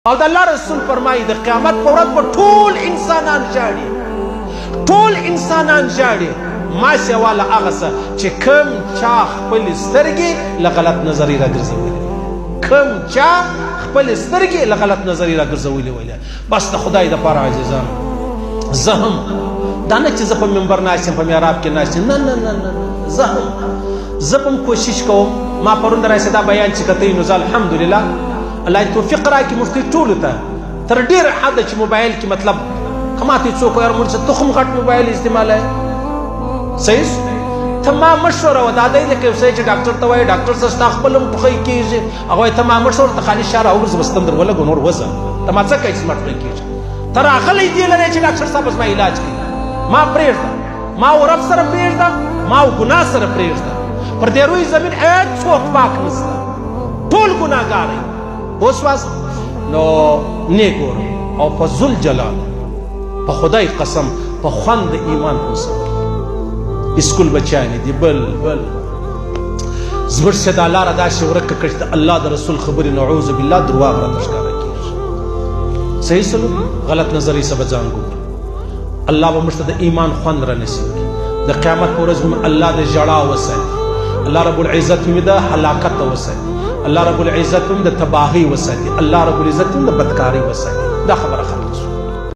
او د الله رسول فرمایي د قیامت په ورځ به ټول انسانان ژاړي، ټول انسانان ژاړي ما سیواله هغه څه چې کوم چا خپلې سترګې له غلط نظرې راګرځولې، کوم چا خپلې سترګې له غلط نظرې راګرځولې ویلې. بس د خدای دپاره عزیزانو زه هم دا نه چې زه په منبر ناست یم، په محراب کې ناست یم، نه نه نه نه، زه به هم کوشش کوم. ما پرون د راسې دا بیان چې کتی نو زه الحمدلله الله دې توفیق راکړي مفتي ټولو ته تر ډېر حده چې موبایل کې مطلب که ماته څوک وایي مونږ ته خو هم غټ موبایل استعمالوي، صحیح ته ما مشوره وه دا دی لکه یو سړی چې ډاکټر ته وایي ډاکټر صاحب ستا خپل هم ټوخی کېږي، هغه وایي ته ما مشوره ته خالي شا راوګرځه بس تندر ولګو نور وځه، ته ما څه کوې چې زما ټوخی کېږي، ته راغلی دې لرې چې ډاکټر صاحب زما علاج کوي، ما پرېږده، ما و رب سره پرېږده، ما و ګناه سره پرېږده، پر دې روی زمین هېڅوک پاک نشته، ټول ګناهګار اوس واس نو نه ګورم او په ذوالجلال په خدای قسم په خوند د ایمان اوسم. اسکول بچیانې دي بل زموږ چې دا لاره داسې ورکه کړې د الله د رسول خبرې نعوذ بالله درواغ راته ښکاره کېږي، صحیح سلوک غلط نظرۍ څه به ځان ګورو. الله به موږ ته د ایمان خوند را نصیب کړي، د قیامت په ورځ به الله د ژړا وساتي، الله رب العزت به د هلاکت وساتي، الله رب العزت هم د تباهی وساتي، الله رب العزت هم د بدکارۍ وساتي. دا خبره